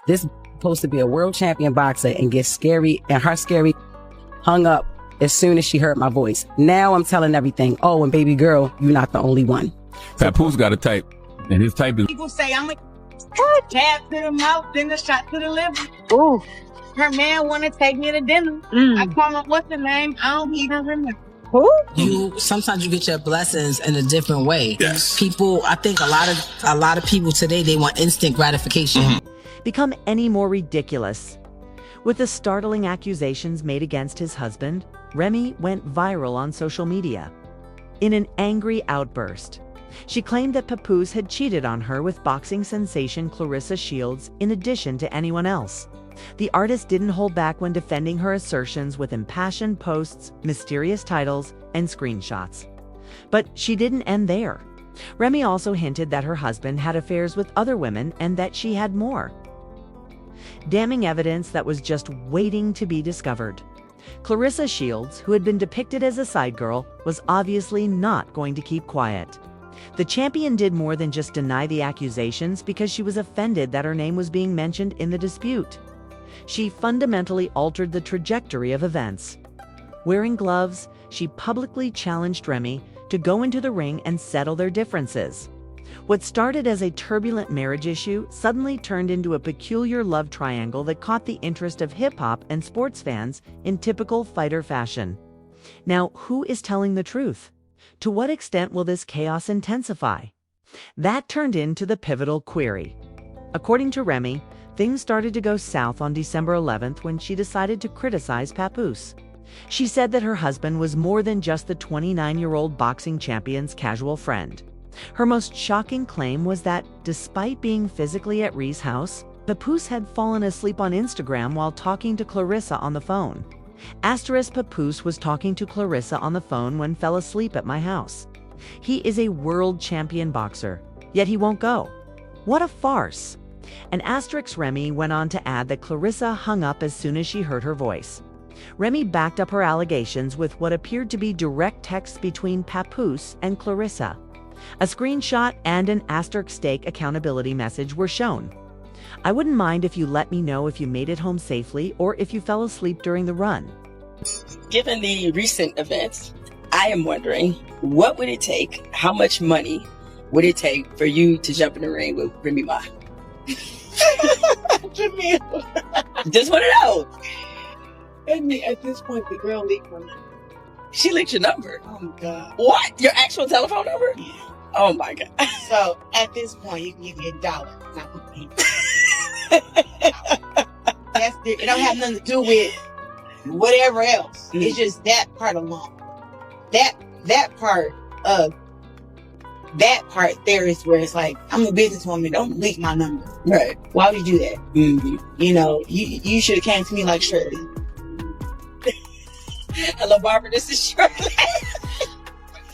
This supposed to be a world champion boxer and get scary, and her scary hung up as soon as she heard my voice. Now I'm telling everything. Oh, and baby girl, you're not the only one. Papoose got a type, and his type is... People say I'm a jab to the mouth, then a shot to the liver. Ooh. Her man want to take me to dinner. I call him, what's the name? I don't even remember. Who? Sometimes you get your blessings in a different way. Yes. People, I think a lot of people today, they want instant gratification. Become any more ridiculous. With the startling accusations made against his husband, Remy went viral on social media. In an angry outburst, she claimed that Papoose had cheated on her with boxing sensation Clarissa Shields in addition to anyone else. The artist didn't hold back when defending her assertions with impassioned posts, mysterious titles, and screenshots. But she didn't end there. Remy also hinted that her husband had affairs with other women and that she had more. Damning evidence that was just waiting to be discovered. Clarissa Shields, who had been depicted as a side girl, was obviously not going to keep quiet. The champion did more than just deny the accusations because she was offended that her name was being mentioned in the dispute. She fundamentally altered the trajectory of events. Wearing gloves, she publicly challenged Remy to go into the ring and settle their differences. What started as a turbulent marriage issue suddenly turned into a peculiar love triangle that caught the interest of hip-hop and sports fans in typical fighter fashion. Now, who is telling the truth? To what extent will this chaos intensify? That turned into the pivotal query. According to Remy, things started to go south on December 11th when she decided to criticize Papoose. She said that her husband was more than just the 29-year-old boxing champion's casual friend. Her most shocking claim was that, despite being physically at Ree's house, Papoose had fallen asleep on Instagram while talking to Clarissa on the phone. Papoose was talking to Clarissa on the phone when fell asleep at my house. He is a world champion boxer, yet he won't go. What a farce! And Remy went on to add that Clarissa hung up as soon as she heard her voice. Remy backed up her allegations with what appeared to be direct texts between Papoose and Clarissa. A screenshot and an *stake accountability message were shown. I wouldn't mind if you let me know if you made it home safely or if you fell asleep during the run. Given the recent events, I am wondering, what would it take, how much money would it take for you to jump in the ring with Remy Ma? Just want to know. And at this point, the girl leaked my number. She leaked your number. Oh my God. What? Your actual telephone number? Yeah. Oh my God. So at this point, you can give me $1. Not $1. It don't have nothing to do with whatever else. It's just that part alone. That part there is where it's like, I'm a businesswoman. Don't leak my number. Right. Why would you do that? Mm-hmm. You know, you should have came to me like Shirley. Hello, Barbara. This is Shirley.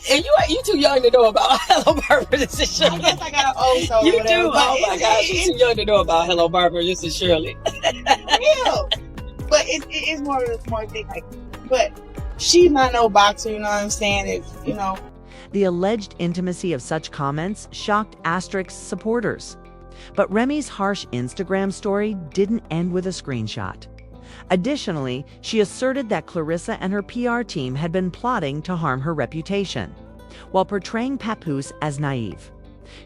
And you too young to know about Hello, Barbara. This is Shirley. I guess I got an old soul. You do. Oh my gosh, you're too young to know about Hello, Barbara. This is Shirley. Yeah. But it's more of a smart thing. Like, but she's not no boxer. You know what I'm saying? It's, you know. The alleged intimacy of such comments shocked supporters. But Remy's harsh Instagram story didn't end with a screenshot. Additionally, she asserted that Clarissa and her PR team had been plotting to harm her reputation, while portraying Papoose as naive.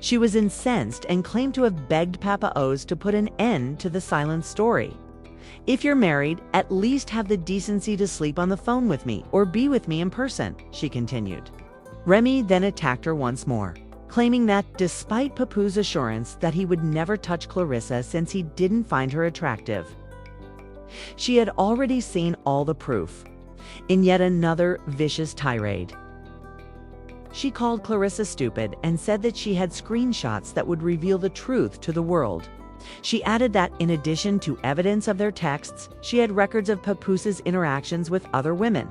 She was incensed and claimed to have begged Papoose to put an end to the silent story. If you're married, at least have the decency to sleep on the phone with me or be with me in person, she continued. Remy then attacked her once more, claiming that despite Papoose's assurance that he would never touch Clarissa since he didn't find her attractive, she had already seen all the proof, in yet another vicious tirade. She called Clarissa stupid and said that she had screenshots that would reveal the truth to the world. She added that in addition to evidence of their texts, she had records of Papoose's interactions with other women.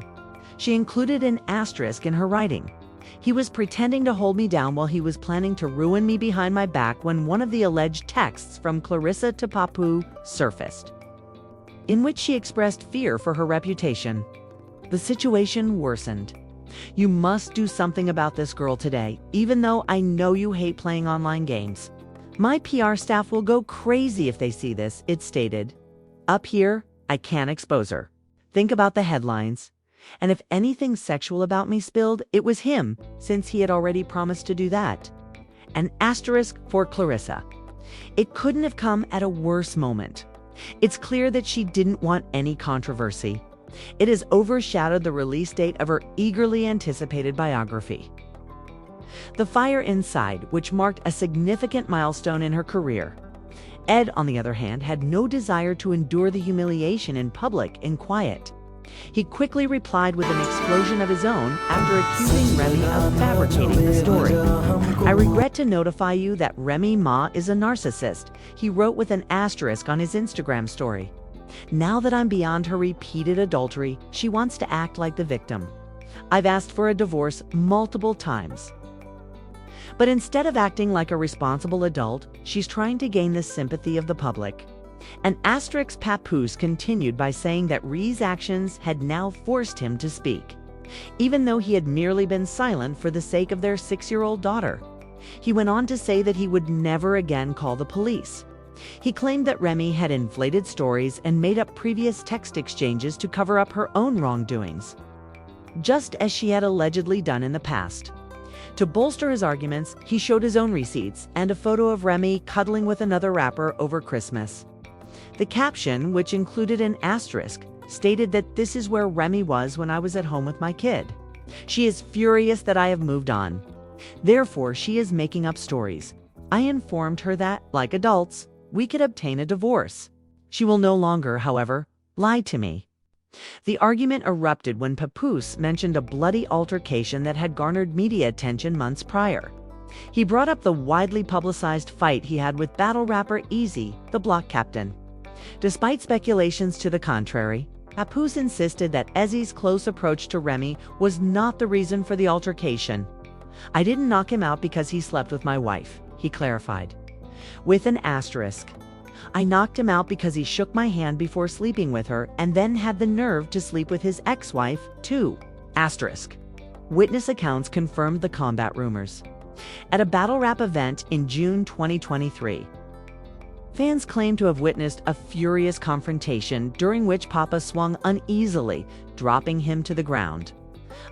She included an asterisk in her writing. He was pretending to hold me down while he was planning to ruin me behind my back when one of the alleged texts from Clarissa to Papoose surfaced, in which she expressed fear for her reputation. The situation worsened. You must do something about this girl today, even though I know you hate playing online games. My PR staff will go crazy if they see this, it stated. Up here, I can't expose her. Think about the headlines. And if anything sexual about me spilled, it was him, since he had already promised to do that. An asterisk for Clarissa. It couldn't have come at a worse moment. It's clear that she didn't want any controversy. It has overshadowed the release date of her eagerly anticipated biography. The fire inside, which marked a significant milestone in her career. Ed, on the other hand, had no desire to endure the humiliation in public in quiet. He quickly replied with an explosion of his own after accusing Remy of fabricating the story. I regret to notify you that Remy Ma is a narcissist, he wrote with an asterisk on his Instagram story. Now that I'm beyond her repeated adultery, she wants to act like the victim. I've asked for a divorce multiple times. But instead of acting like a responsible adult, she's trying to gain the sympathy of the public. An asterisk Papoose continued by saying that Rhee's actions had now forced him to speak, even though he had merely been silent for the sake of their 6-year-old daughter. He went on to say that he would never again call the police. He claimed that Remy had inflated stories and made up previous text exchanges to cover up her own wrongdoings, just as she had allegedly done in the past. To bolster his arguments, he showed his own receipts and a photo of Remy cuddling with another rapper over Christmas. The caption, which included an asterisk, stated that this is where Remy was when I was at home with my kid. She is furious that I have moved on. Therefore, she is making up stories. I informed her that, like adults, we could obtain a divorce. She will no longer, however, lie to me. The argument erupted when Papoose mentioned a bloody altercation that had garnered media attention months prior. He brought up the widely publicized fight he had with battle rapper Easy, the block captain. Despite speculations to the contrary, Papoose insisted that Easy's close approach to Remy was not the reason for the altercation. I didn't knock him out because he slept with my wife, he clarified. With an asterisk. I knocked him out because he shook my hand before sleeping with her and then had the nerve to sleep with his ex-wife, too. Asterisk. Witness accounts confirmed the combat rumors. At a battle rap event in June 2023, fans claim to have witnessed a furious confrontation during which Papa swung uneasily, dropping him to the ground.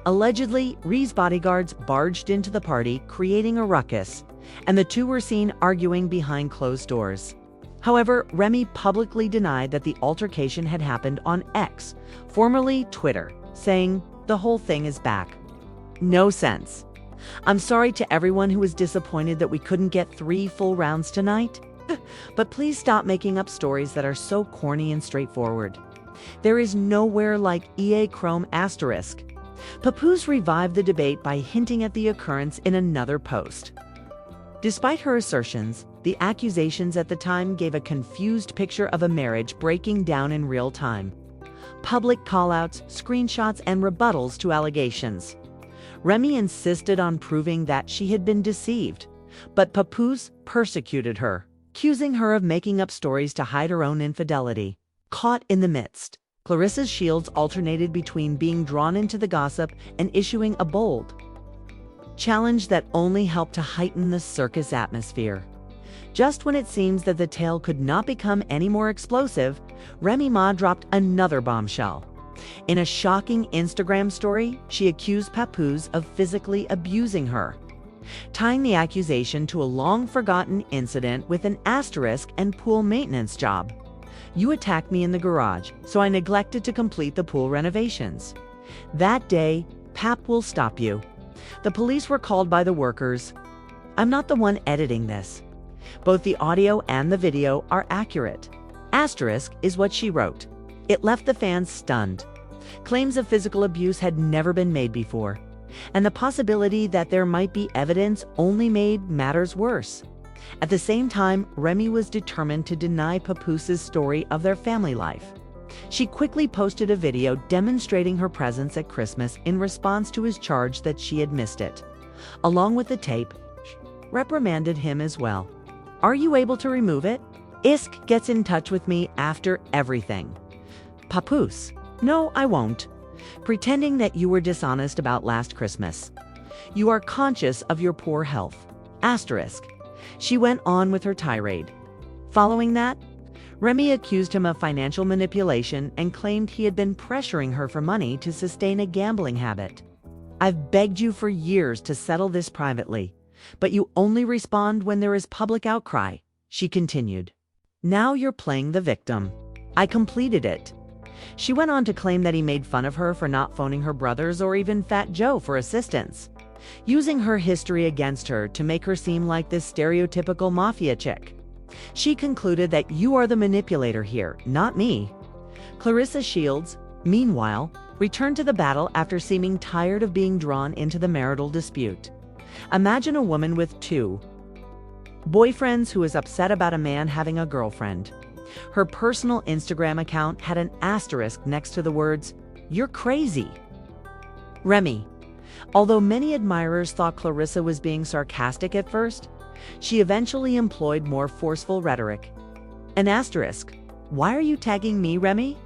Allegedly, Rhee's bodyguards barged into the party, creating a ruckus, and the two were seen arguing behind closed doors. However, Remy publicly denied that the altercation had happened on X, formerly Twitter, saying, "The whole thing is back." No sense. I'm sorry to everyone who was disappointed that we couldn't get 3 full rounds tonight. But please stop making up stories that are so corny and straightforward. There is nowhere like EA Chrome asterisk. Papoose revived the debate by hinting at the occurrence in another post. Despite her assertions, the accusations at the time gave a confused picture of a marriage breaking down in real time. Public callouts, screenshots, and rebuttals to allegations. Remy insisted on proving that she had been deceived, but Papoose persecuted her, accusing her of making up stories to hide her own infidelity. Caught in the midst, Clarissa Shields alternated between being drawn into the gossip and issuing a bold challenge that only helped to heighten the circus atmosphere. Just when it seems that the tale could not become any more explosive, Remy Ma dropped another bombshell. In a shocking Instagram story, she accused Papoose of physically abusing her, tying the accusation to a long-forgotten incident with an asterisk and pool maintenance job. You attacked me in the garage, so I neglected to complete the pool renovations. That day, Pap will stop you. The police were called by the workers. I'm not the one editing this. Both the audio and the video are accurate. Asterisk is what she wrote. It left the fans stunned. Claims of physical abuse had never been made before, and the possibility that there might be evidence only made matters worse. At the same time, Remy was determined to deny Papoose's story of their family life. She quickly posted a video demonstrating her presence at Christmas in response to his charge that she had missed it. Along with the tape, reprimanded him as well. Are you able to remove it? Isk gets in touch with me after everything. Papoose. No, I won't. Pretending that you were dishonest about last Christmas. You are conscious of your poor health. Asterisk. She went on with her tirade. Following that, Remy accused him of financial manipulation and claimed he had been pressuring her for money to sustain a gambling habit. "I've begged you for years to settle this privately, but you only respond when there is public outcry," she continued. "Now you're playing the victim. I completed it." She went on to claim that he made fun of her for not phoning her brothers or even Fat Joe for assistance, using her history against her to make her seem like this stereotypical mafia chick. She concluded that "you are the manipulator here, not me." Clarissa Shields, meanwhile, returned to the battle after seeming tired of being drawn into the marital dispute. Imagine a woman with 2 boyfriends who is upset about a man having a girlfriend. Her personal Instagram account had an asterisk next to the words, "You're crazy." Remy. Although many admirers thought Clarissa was being sarcastic at first, she eventually employed more forceful rhetoric. An asterisk. "Why are you tagging me, Remy?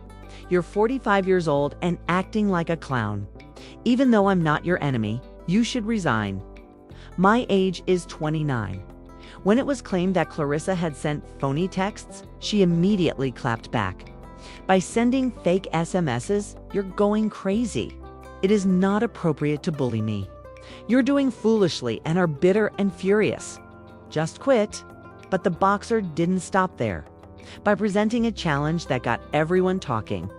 You're 45 years old and acting like a clown. Even though I'm not your enemy, you should resign. My age is 29. When it was claimed that Clarissa had sent phony texts, she immediately clapped back. "By sending fake SMSs, you're going crazy. It is not appropriate to bully me. You're doing foolishly and are bitter and furious. Just quit." But the boxer didn't stop there. By presenting a challenge that got everyone talking,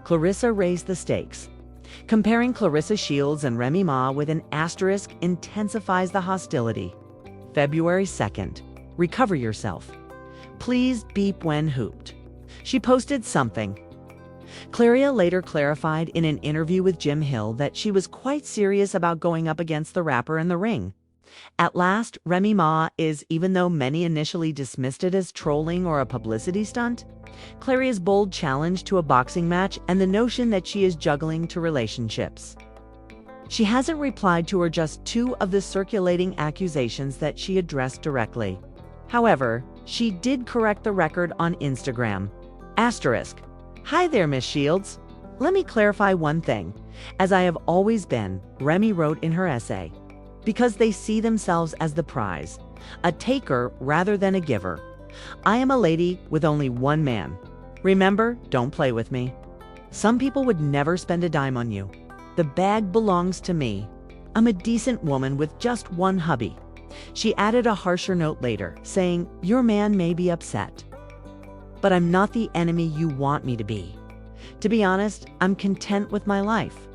Clarissa raised the stakes. Comparing Claressa Shields and Remy Ma with an asterisk intensifies the hostility. February 2nd. Recover yourself. Please beep when hooped. She posted something. Clarissa later clarified in an interview with Jim Hill that she was quite serious about going up against the rapper in the ring. At last, Remy Ma is, even though many initially dismissed it as trolling or a publicity stunt, Clarissa's bold challenge to a boxing match and the notion that she is juggling 2 relationships. She hasn't replied to or just 2 of the circulating accusations that she addressed directly. However, she did correct the record on Instagram. Asterisk. "Hi there, Miss Shields. Let me clarify one thing. As I have always been," Remy wrote in her essay, "because they see themselves as the prize, a taker rather than a giver. I am a lady with only one man. Remember, don't play with me. Some people would never spend a dime on you. The bag belongs to me. I'm a decent woman with just one hubby." She added a harsher note later, saying, "Your man may be upset, but I'm not the enemy you want me to be. To be honest, I'm content with my life.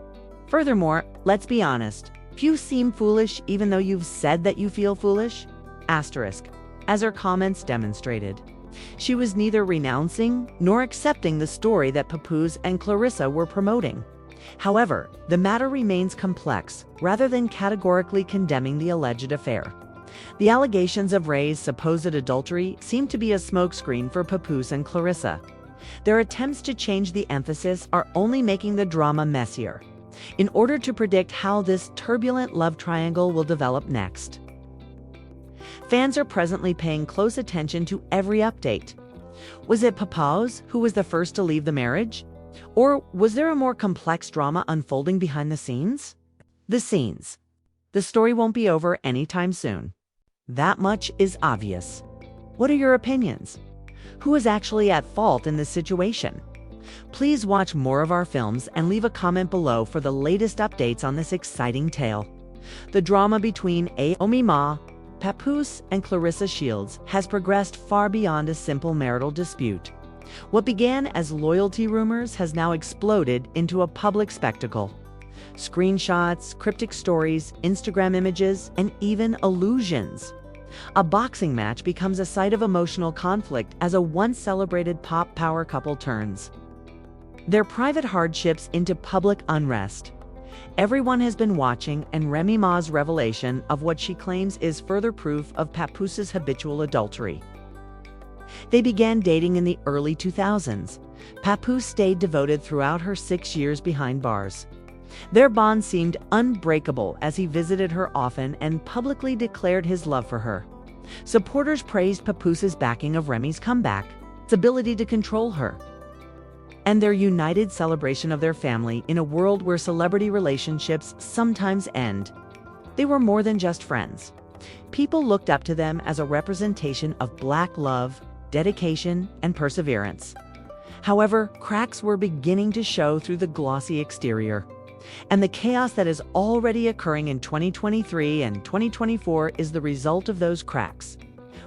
Furthermore, let's be honest. Few seem foolish even though you've said that you feel foolish." Asterisk. As her comments demonstrated, she was neither renouncing nor accepting the story that Papoose and Clarissa were promoting. However, the matter remains complex, rather than categorically condemning the alleged affair. The allegations of Ray's supposed adultery seem to be a smokescreen for Papoose and Clarissa. Their attempts to change the emphasis are only making the drama messier, in order to predict how this turbulent love triangle will develop next. Fans are presently paying close attention to every update. Was it Papoose who was the first to leave the marriage? Or was there a more complex drama unfolding behind the scenes? The scenes. The story won't be over anytime soon. That much is obvious. What are your opinions? Who is actually at fault in this situation? Please watch more of our films and leave a comment below for the latest updates on this exciting tale. The drama between Remy Ma, Papoose, and Clarissa Shields has progressed far beyond a simple marital dispute. What began as loyalty rumors has now exploded into a public spectacle. Screenshots, cryptic stories, Instagram images, and even illusions. A boxing match becomes a site of emotional conflict as a once celebrated pop power couple turns their private hardships into public unrest. Everyone has been watching, and Remy Ma's revelation of what she claims is further proof of Papoose's habitual adultery. They began dating in the early 2000s. Papoose stayed devoted throughout her 6 years behind bars. Their bond seemed unbreakable as he visited her often and publicly declared his love for her. Supporters praised Papoose's backing of Remy's comeback, its ability to control her, and their united celebration of their family in a world where celebrity relationships sometimes end. They were more than just friends. People looked up to them as a representation of Black love, dedication, and perseverance. However, cracks were beginning to show through the glossy exterior. And the chaos that is already occurring in 2023 and 2024 is the result of those cracks.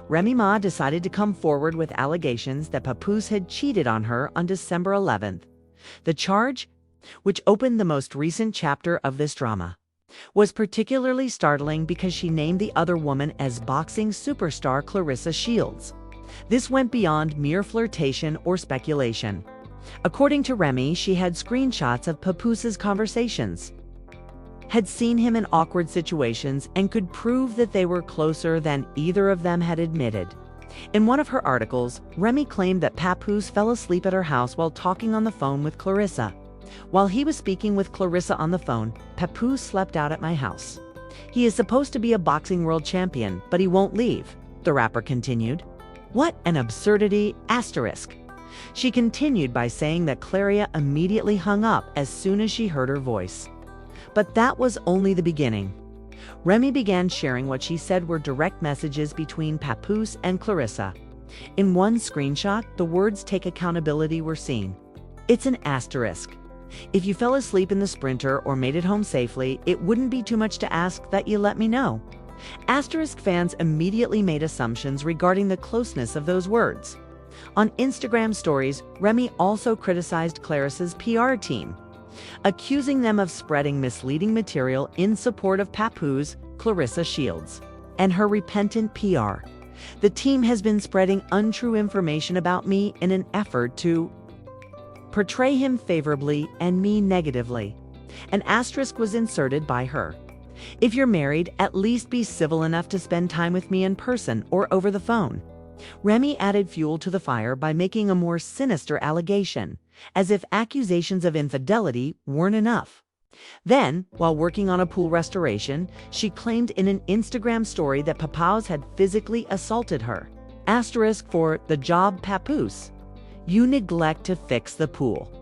Remy Ma decided to come forward with allegations that Papoose had cheated on her on December 11th. The charge, which opened the most recent chapter of this drama, was particularly startling because she named the other woman as boxing superstar Clarissa Shields. This went beyond mere flirtation or speculation. According to Remy, she had screenshots of Papoose's conversations, had seen him in awkward situations, and could prove that they were closer than either of them had admitted. In one of her articles, Remy claimed that Papoose fell asleep at her house while talking on the phone with Clarissa. While he was speaking with Clarissa on the phone, Papoose slept out at my house. He is supposed to be a boxing world champion, but he won't leave, the rapper continued. What an absurdity, asterisk. She continued by saying that Clarissa immediately hung up as soon as she heard her voice. But that was only the beginning. Remy began sharing what she said were direct messages between Papoose and Clarissa. In one screenshot, the words "take accountability" were seen. It's an asterisk. If you fell asleep in the Sprinter or made it home safely, it wouldn't be too much to ask that you let me know. Asterisk fans immediately made assumptions regarding the closeness of those words. On Instagram stories, Remy also criticized Clarissa's PR team, accusing them of spreading misleading material in support of Papoose, Claressa Shields, and her repentant PR. The team has been spreading untrue information about me in an effort to portray him favorably and me negatively. An asterisk was inserted by her. If you're married, at least be civil enough to spend time with me in person or over the phone. Remy added fuel to the fire by making a more sinister allegation, as if accusations of infidelity weren't enough. Then, while working on a pool restoration, she claimed in an Instagram story that Papoose had physically assaulted her. Asterisk for the job Papoose. You neglect to fix the pool.